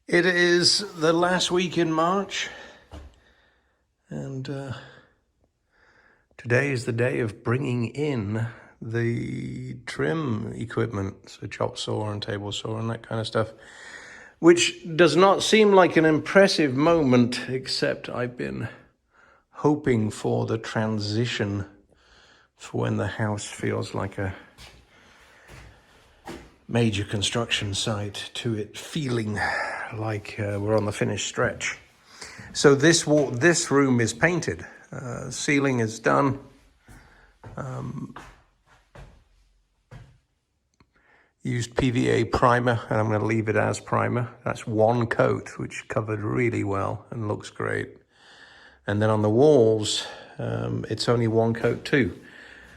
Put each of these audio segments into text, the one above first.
It is the last week in March, and today is the day of bringing in the trim equipment, so chop saw and table saw and that kind of stuff, which does not seem like an impressive moment, except I've been hoping for the transition for when the house feels like a major construction site to it feeling like we're on the finished stretch. So this room is painted. Ceiling is done. Used PVA primer, and I'm going to leave it as primer. That's one coat, which covered really well and looks great. And then on the walls, it's only one coat too.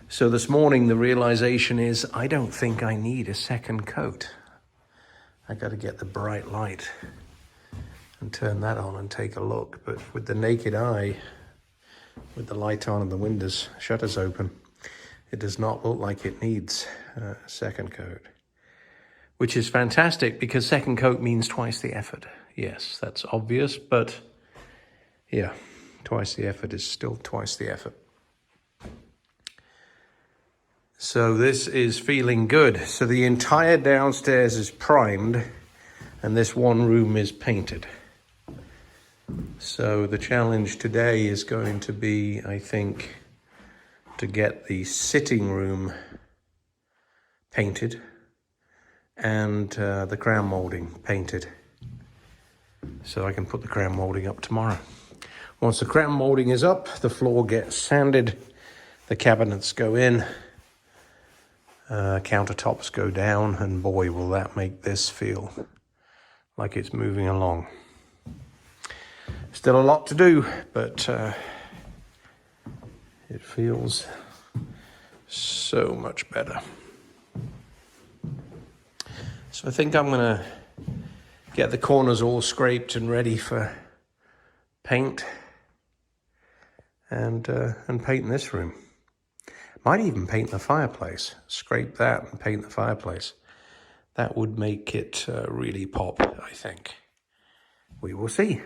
So this morning, the realization is I don't think I need a second coat. I got to get the bright light and turn that on and take a look. But with the naked eye, with the light on and the windows, shutters open, it does not look like it needs a second coat. Which is fantastic, because second coat means twice the effort. Yes, that's obvious, but yeah, twice the effort is still twice the effort. So this is feeling good. So the entire downstairs is primed, and this one room is painted. So the challenge today is going to be, I think, to get the sitting room painted and the crown molding painted, so I can put the crown molding up tomorrow. Once the crown molding is up, the floor gets sanded, the cabinets go in, countertops go down, and boy, will that make this feel like it's moving along. Still a lot to do, but it feels so much better. So I think I'm going to get the corners all scraped and ready for paint, and paint this room. Might even paint the fireplace. Scrape that and paint the fireplace. That would make it really pop, I think. We will see.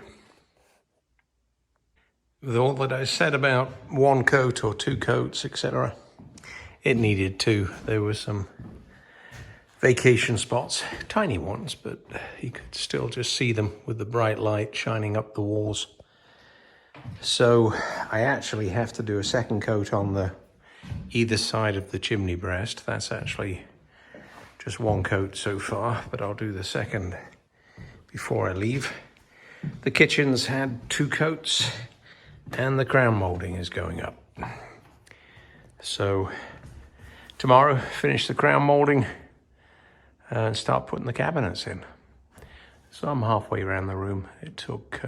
With all that I said about one coat or two coats, etc., it needed two. There were some vacation spots, tiny ones, but you could still just see them with the bright light shining up the walls. So I actually have to do a second coat on the either side of the chimney breast. That's actually just one coat so far, but I'll do the second before I leave. The kitchen's had two coats, and the crown molding is going up. So tomorrow, finish the crown molding and start putting the cabinets in. So I'm halfway around the room. It took,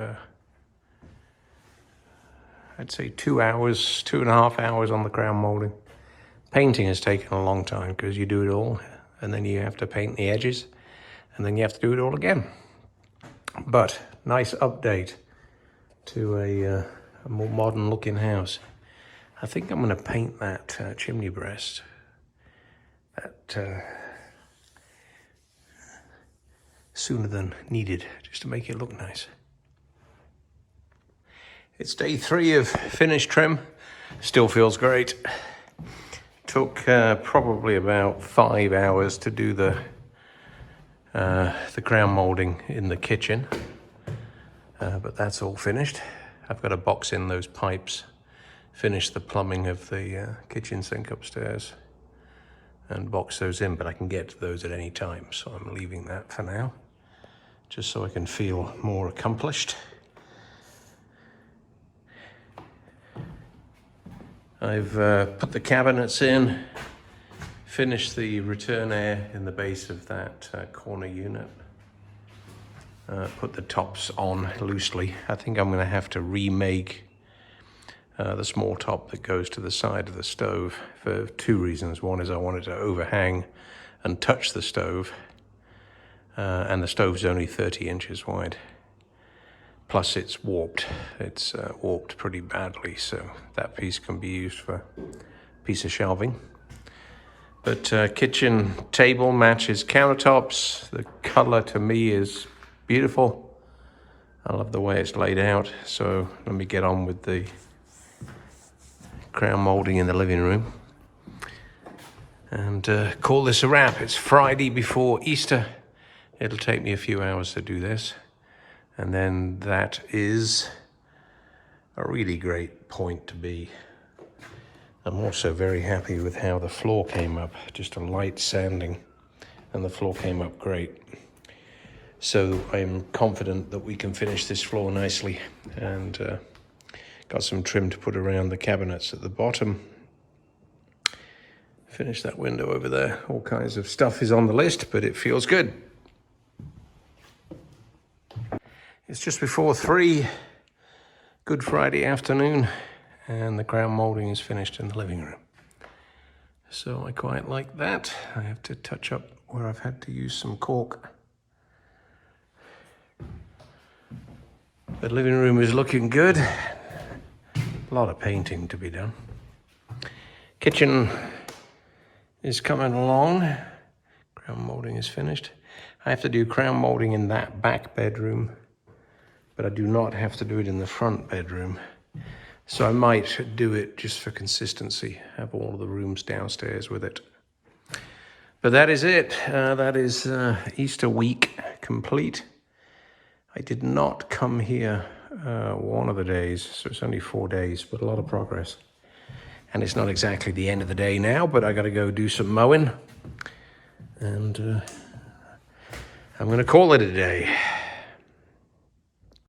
I'd say 2 hours, 2.5 hours on the crown molding. Painting has taken a long time, because you do it all, and then you have to paint the edges, and then you have to do it all again. But nice update to a more modern looking house. I think I'm going to paint that chimney breast, sooner than needed, just to make it look nice. It's day 3 of finished trim. Still feels great. Took probably about 5 hours to do the crown molding in the kitchen, but that's all finished. I've got to box in those pipes, finish the plumbing of the kitchen sink upstairs, and box those in, but I can get to those at any time, so I'm leaving that for now, just so I can feel more accomplished. I've put the cabinets in, finished the return air in the base of that corner unit, put the tops on loosely. I think I'm going to have to remake the small top that goes to the side of the stove for 2 reasons. One is I wanted to overhang and touch the stove, and the stove's only 30 inches wide. Plus it's warped. It's warped pretty badly, so that piece can be used for a piece of shelving. But kitchen table matches countertops. The color to me is beautiful. I love the way it's laid out. So let me get on with the crown molding in the living room and call this a wrap. It's Friday before Easter. It'll take me a few hours to do this. And then that is a really great point to be. I'm also very happy with how the floor came up. Just a light sanding and the floor came up great. So I'm confident that we can finish this floor nicely, and got some trim to put around the cabinets at the bottom. Finish that window over there. All kinds of stuff is on the list, but it feels good. It's just before 3, Good Friday afternoon, and the crown molding is finished in the living room. So I quite like that. I have to touch up where I've had to use some caulk. The living room is looking good. A lot of painting to be done. Kitchen is coming along. Crown molding is finished. I have to do crown molding in that back bedroom, but I do not have to do it in the front bedroom. So I might do it just for consistency, have all of the rooms downstairs with it. But that is it. That is Easter week complete. I did not come here one of the days, so it's only 4 days, but a lot of progress. And it's not exactly the end of the day now, but I got to go do some mowing. And I'm going to call it a day.